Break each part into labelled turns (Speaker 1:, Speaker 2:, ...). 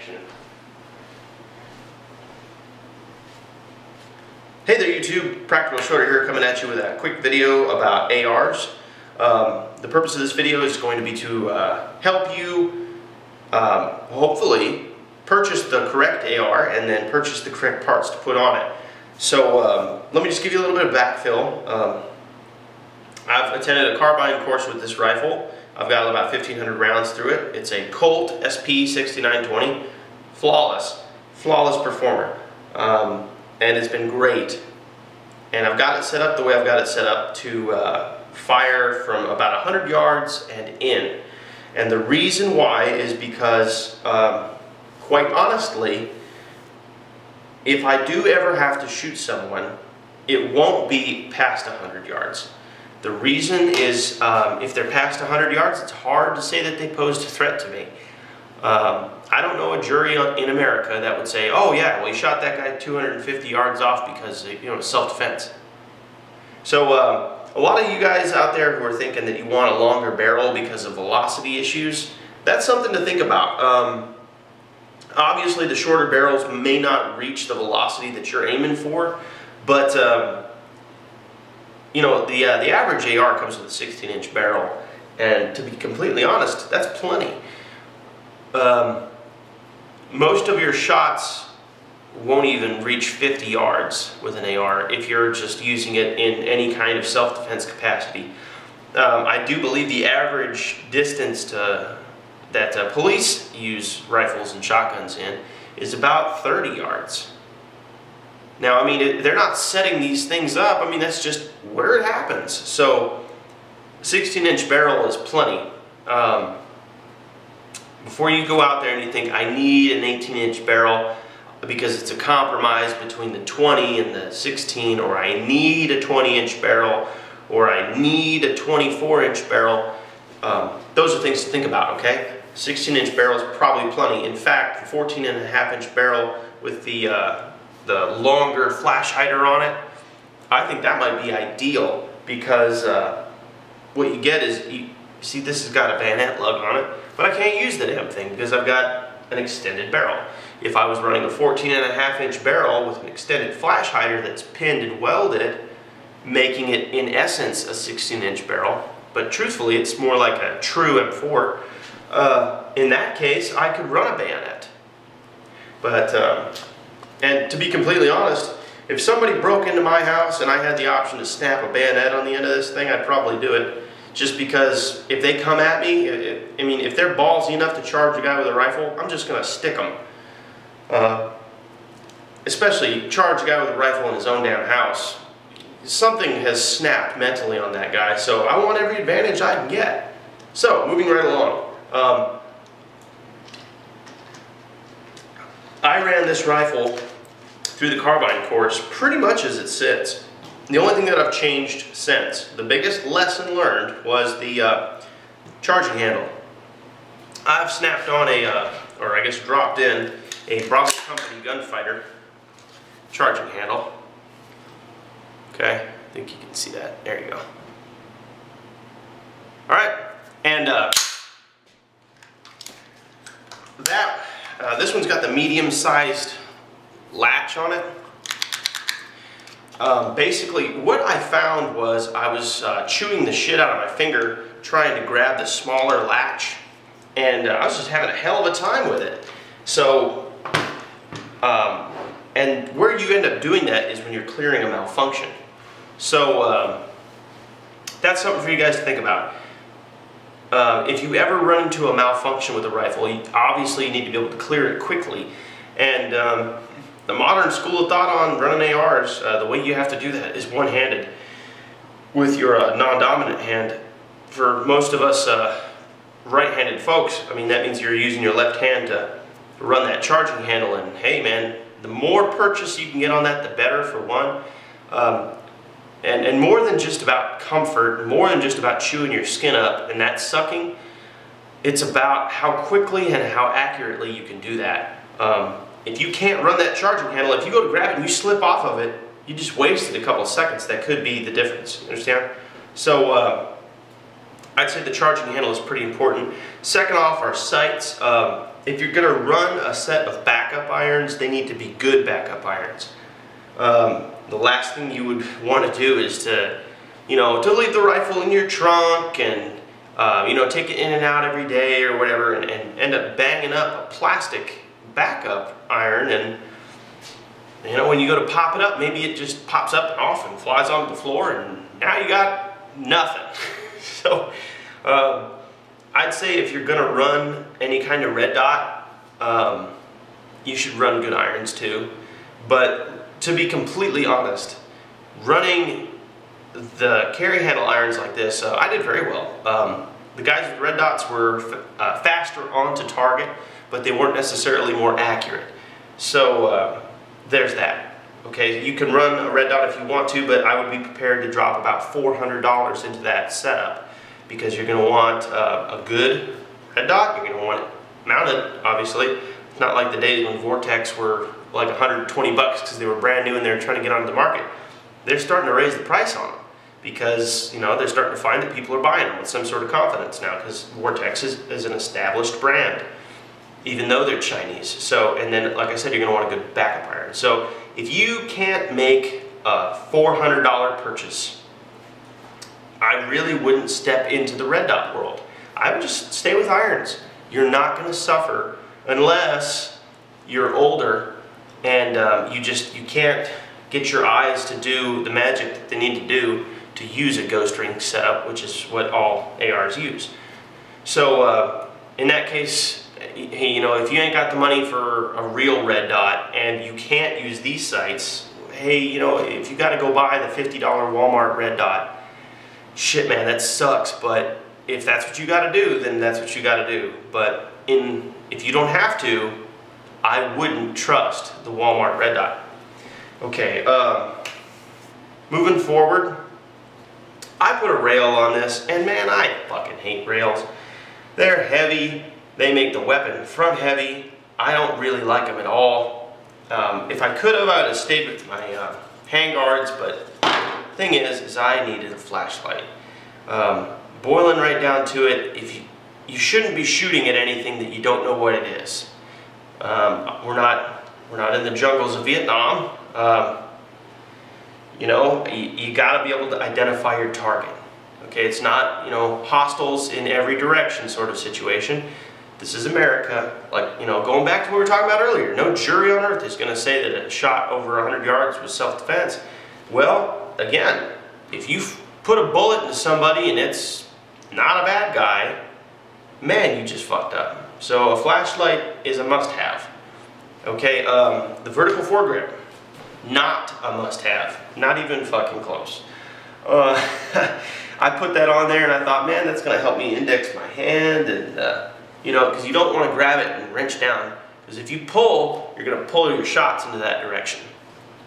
Speaker 1: action. Hey there YouTube, Practical Shorter here, coming at you with a quick video about ARs. The purpose of this video is going to be to help you hopefully purchase the correct AR and then purchase the correct parts to put on it. So let me just give you a little bit of backfill. I've attended a carbine course with this rifle. I've got about 1,500 rounds through it. It's a Colt SP6920, flawless performer. And it's been great. And I've got it set up the way I've got it set up to fire from about 100 yards and in. And the reason why is because, quite honestly, if I do ever have to shoot someone, it won't be past 100 yards. The reason is if they're past 100 yards, it's hard to say that they posed a threat to me. I don't know a jury in America that would say, oh yeah, well, he shot that guy 250 yards off because, you know, self-defense. So a lot of you guys out there who are thinking that you want a longer barrel because of velocity issues, that's something to think about. Obviously the shorter barrels may not reach the velocity that you're aiming for, but you know, the average AR comes with a 16-inch barrel, and to be completely honest, that's plenty. Most of your shots won't even reach 50 yards with an AR if you're just using it in any kind of self-defense capacity. I do believe the average distance that police use rifles and shotguns in is about 30 yards. Now, I mean, they're not setting these things up. I mean, that's just where it happens. So, 16-inch barrel is plenty. Before you go out there and you think, I need an 18-inch barrel because it's a compromise between the 20 and the 16, or I need a 20-inch barrel, or I need a 24-inch barrel, those are things to think about, okay? 16-inch barrel is probably plenty. In fact, the 14.5-inch barrel with the longer flash hider on it, I think that might be ideal because what you get is, you see this has got a bayonet lug on it, but I can't use the damn thing because I've got an extended barrel. If I was running a 14.5-inch barrel with an extended flash hider that's pinned and welded, making it in essence a 16-inch barrel, but truthfully it's more like a true M4, in that case I could run a bayonet. But and to be completely honest, if somebody broke into my house and I had the option to snap a bayonet on the end of this thing, I'd probably do it. Just because if they come at me, I mean, if they're ballsy enough to charge a guy with a rifle, I'm just going to stick them. Especially charge a guy with a rifle in his own damn house. Something has snapped mentally on that guy, so I want every advantage I can get. So, moving right along. I ran this rifle through the carbine course pretty much as it sits. The only thing that I've changed since, the biggest lesson learned, was the charging handle. I've snapped on or I guess dropped in a Bravo Company Gunfighter charging handle. Okay, I think you can see that. There you go. Alright, and this one's got the medium-sized latch on it. Basically, what I found was I was chewing the shit out of my finger trying to grab the smaller latch, and I was just having a hell of a time with it. So, and where you end up doing that is when you're clearing a malfunction. So, that's something for you guys to think about. If you ever run into a malfunction with a rifle, obviously you need to be able to clear it quickly. And the modern school of thought on running ARs, the way you have to do that is one-handed with your non-dominant hand. For most of us right-handed folks, I mean, that means you're using your left hand to run that charging handle, and hey man, the more purchase you can get on that, the better, for one. And more than just about comfort, more than just about chewing your skin up and that sucking, it's about how quickly and how accurately you can do that. If you can't run that charging handle, if you go to grab it and you slip off of it, you just wasted a couple seconds. That could be the difference, you understand? So I'd say the charging handle is pretty important. Second off, our sights. If you're going to run a set of backup irons, they need to be good backup irons. The last thing you would want to do is to, to leave the rifle in your trunk and, take it in and out every day or whatever, and end up banging up a plastic backup iron, and when you go to pop it up, maybe it just pops up and off and flies onto the floor, and now you got nothing. So I'd say if you're gonna run any kind of red dot, you should run good irons too. But to be completely honest, running the carry handle irons like this, I did very well. The guys with red dots were faster onto target, but they weren't necessarily more accurate. So there's that. Okay, you can run a red dot if you want to, but I would be prepared to drop about $400 into that setup, because you're going to want a good red dot. You're going to want it mounted, obviously. It's not like the days when Vortex were like 120 bucks because they were brand new and they're trying to get onto the market. They're starting to raise the price on them because they're starting to find that people are buying them with some sort of confidence now, because Vortex is an established brand, even though they're Chinese. So, and then, like I said, you're going to want a good backup iron. So if you can't make a $400 purchase, I really wouldn't step into the red dot world. I would just stay with irons. You're not going to suffer unless you're older and you can't get your eyes to do the magic that they need to do to use a ghost ring setup, which is what all ARs use. So in that case, hey, if you ain't got the money for a real red dot and you can't use these sights, hey, if you got to go buy the $50 Walmart red dot, shit, man, that sucks. But if that's what you got to do, then that's what you got to do. But if you don't have to, I wouldn't trust the Walmart red dot. Okay, moving forward, I put a rail on this, and man, I fucking hate rails. They're heavy. They make the weapon front heavy. I don't really like them at all. If I could have, I would have stayed with my handguards, but the thing is I needed a flashlight. Boiling right down to it, you shouldn't be shooting at anything that you don't know what it is. We're not in the jungles of Vietnam. You got to be able to identify your target. Okay, it's not hostiles in every direction sort of situation. This is America. Like, going back to what we were talking about earlier, no jury on earth is going to say that a shot over 100 yards was self-defense. Well, again, if you put a bullet into somebody and it's not a bad guy, man, you just fucked up. So a flashlight is a must-have. Okay, the vertical foregrip, not a must-have. Not even fucking close. I put that on there and I thought, man, that's going to help me index my hand, and because you don't want to grab it and wrench down, because if you pull, you're going to pull your shots into that direction.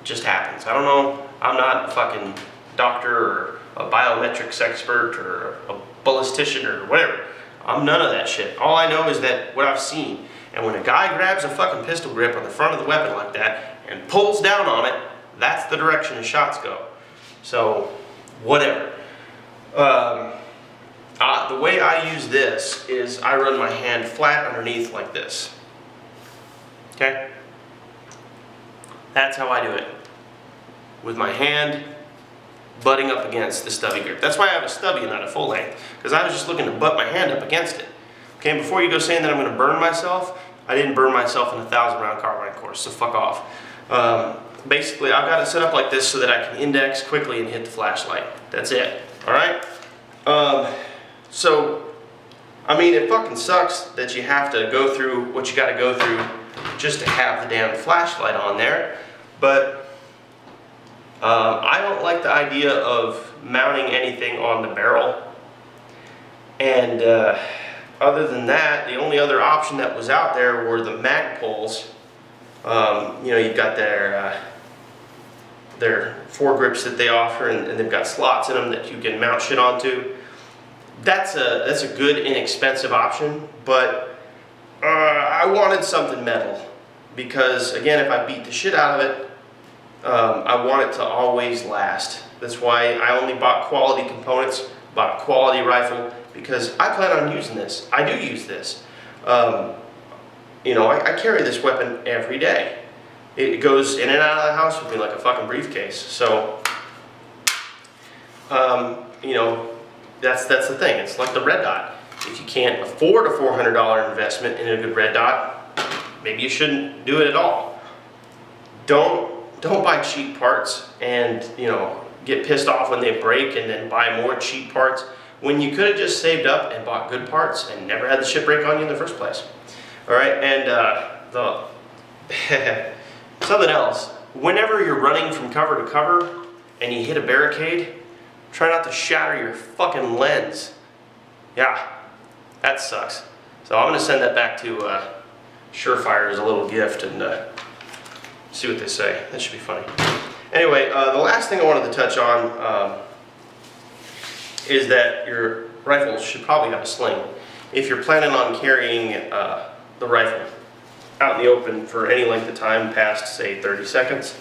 Speaker 1: It just happens. I don't know. I'm not a fucking doctor or a biometrics expert or a ballistician or whatever. I'm none of that shit. All I know is that what I've seen. And when a guy grabs a fucking pistol grip on the front of the weapon like that and pulls down on it, that's the direction his shots go. So, whatever. The way I use this is I run my hand flat underneath like this. Okay? That's how I do it. With my hand butting up against the stubby grip. That's why I have a stubby and not a full length, because I was just looking to butt my hand up against it. Okay, before you go saying that I'm going to burn myself, I didn't burn myself in a 1,000-round carbine course, so fuck off. Basically, I've got it set up like this so that I can index quickly and hit the flashlight. That's it. Alright? So, I mean, it fucking sucks that you have to go through what you got to go through just to have the damn flashlight on there, but I don't like the idea of mounting anything on the barrel. And other than that, the only other option that was out there were the mag poles. You've got their foregrips that they offer, and they've got slots in them that you can mount shit onto. That's a good, inexpensive option, but I wanted something metal, because again, if I beat the shit out of it, I want it to always last. That's why I only bought quality components, bought a quality rifle, because I plan on using this. I do use this. You know, I carry this weapon every day. It goes in and out of the house with me like a fucking briefcase. So, you know, that's the thing. It's like the red dot. If you can't afford a $400 investment in a good red dot, maybe you shouldn't do it at all. Don't buy cheap parts and, you know, get pissed off when they break and then buy more cheap parts when you could have just saved up and bought good parts and never had the shit break on you in the first place. All right, and something else. Whenever you're running from cover to cover and you hit a barricade, try not to shatter your fucking lens. Yeah, that sucks. So I'm gonna send that back to Surefire as a little gift and see what they say. That should be funny. Anyway, the last thing I wanted to touch on is that your rifle should probably have a sling. If you're planning on carrying the rifle out in the open for any length of time past, say, 30 seconds,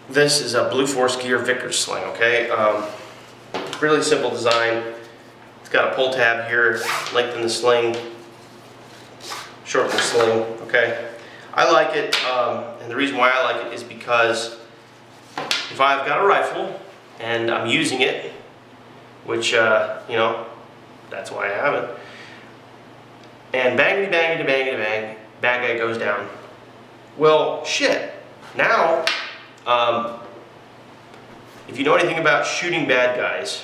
Speaker 1: this is a Blue Force Gear Vickers sling, okay? Really simple design. It's got a pull tab here, lengthen the sling, shorten the sling, okay? I like it, and the reason why I like it is because if I've got a rifle and I'm using it, which, you know, that's why I have it, and bangity bangity bangity bang, bad guy goes down. Well, shit. Now, if you know anything about shooting bad guys,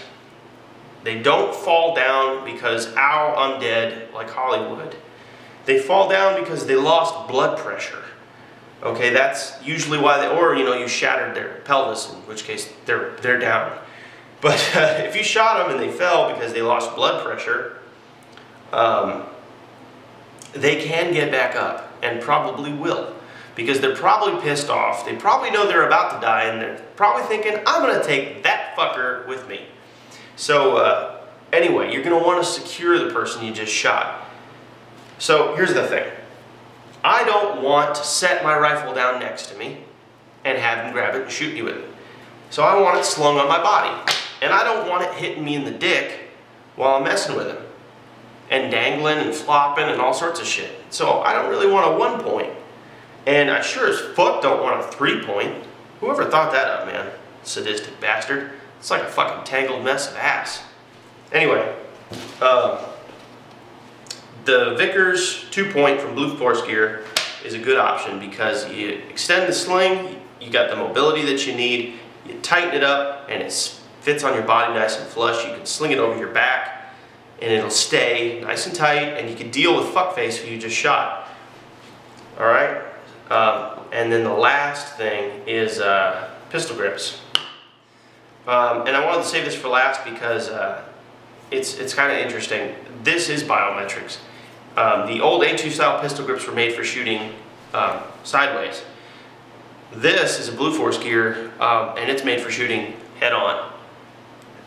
Speaker 1: they don't fall down because, ow, I'm dead, like Hollywood. They fall down because they lost blood pressure. Okay, that's usually why they, or, you know, you shattered their pelvis, in which case they're down. But if you shot them and they fell because they lost blood pressure, they can get back up, and probably will, because they're probably pissed off. They probably know they're about to die, and they're probably thinking, I'm going to take that fucker with me. So anyway, you're going to want to secure the person you just shot. So here's the thing. I don't want to set my rifle down next to me and have him grab it and shoot me with it. So I want it slung on my body. And I don't want it hitting me in the dick while I'm messing with him and dangling and flopping and all sorts of shit. So I don't really want a 1 point. And I sure as fuck don't want a 3 point. Whoever thought that up, man? Sadistic bastard. It's like a fucking tangled mess of ass. Anyway, the Vickers 2-point from Blue Force Gear is a good option because you extend the sling, you got the mobility that you need, you tighten it up, and it fits on your body nice and flush. You can sling it over your back, and it'll stay nice and tight, and you can deal with fuckface who you just shot. All right? And then the last thing is pistol grips. And I wanted to save this for last because it's kind of interesting. This is biometrics. The old A2 style pistol grips were made for shooting sideways. This is a Blue Force Gear, and it's made for shooting head on.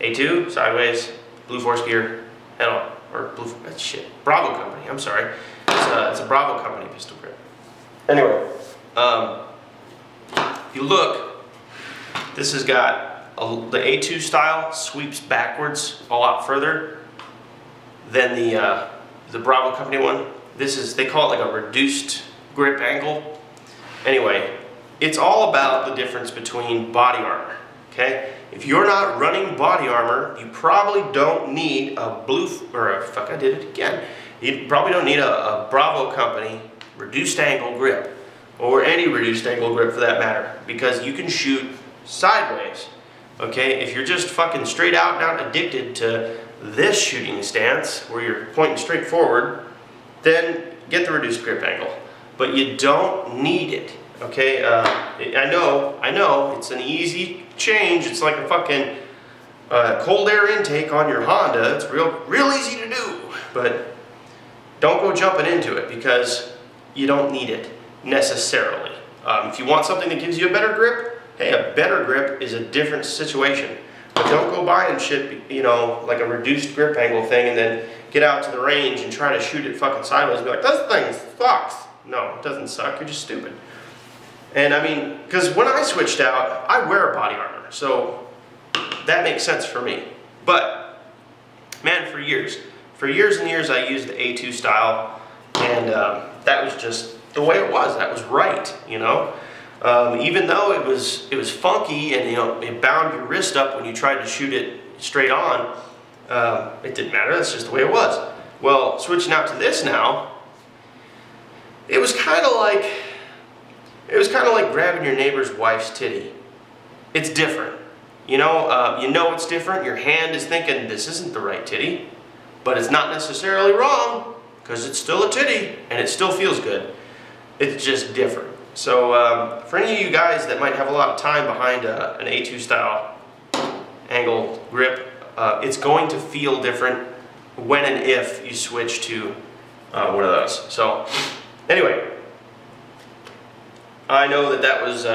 Speaker 1: A2, sideways, Blue Force Gear, head on. Or Bravo Company, I'm sorry. It's a Bravo Company pistol grip. Anyway, if you look, this has got the A2 style sweeps backwards a lot further than the Bravo Company one. This is, they call it like a reduced grip angle. Anyway, it's all about the difference between body armor, okay? If you're not running body armor, you probably don't need a You probably don't need a Bravo Company reduced angle grip, or any reduced angle grip for that matter, because you can shoot sideways, okay? If you're just fucking straight out and out addicted to this shooting stance, where you're pointing straight forward, then get the reduced grip angle. But you don't need it, okay? I know, it's an easy change. It's like a fucking cold air intake on your Honda. It's real easy to do, but don't go jumping into it because you don't need it necessarily. If you want something that gives you a better grip, hey, a better grip is a different situation. But don't go buying shit, you know, like a reduced grip angle thing and then get out to the range and try to shoot it fucking sideways and be like, this thing sucks. No, it doesn't suck, you're just stupid. And I mean, because when I switched out, I wear a body armor, so that makes sense for me. But man, for years and years I used the A2 style, and that was just the way it was. That was right, you know. Even though it was funky and, you know, it bound your wrist up when you tried to shoot it straight on, it didn't matter. That's just the way it was. Well, switching out to this now, it was kind of like grabbing your neighbor's wife's titty. It's different. You know it's different. Your hand is thinking, this isn't the right titty, but it's not necessarily wrong, because it's still a titty and it still feels good. It's just different. So for any of you guys that might have a lot of time behind an A2 style angle grip, it's going to feel different when and if you switch to one of those. So anyway, I know that was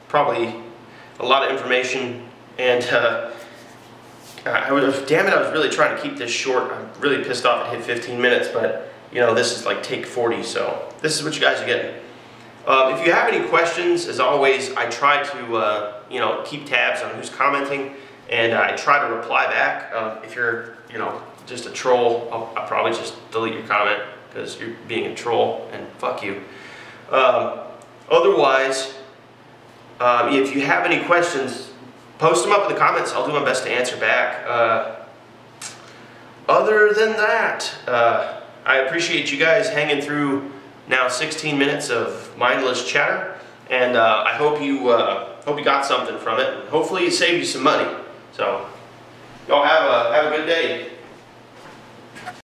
Speaker 1: probably a lot of information, and damn it, I was really trying to keep this short. I'm really pissed off it hit 15 minutes, but you know, this is like take 40, so this is what you guys are getting. If you have any questions, as always, I try to you know, keep tabs on who's commenting, and I try to reply back. If you're, you know, just a troll, I'll probably just delete your comment because you're being a troll, and fuck you. Otherwise, if you have any questions, post them up in the comments. I'll do my best to answer back. Other than that, I appreciate you guys hanging through now 16 minutes of mindless chatter, and I hope you got something from it. Hopefully it saved you some money. So, y'all have a good day.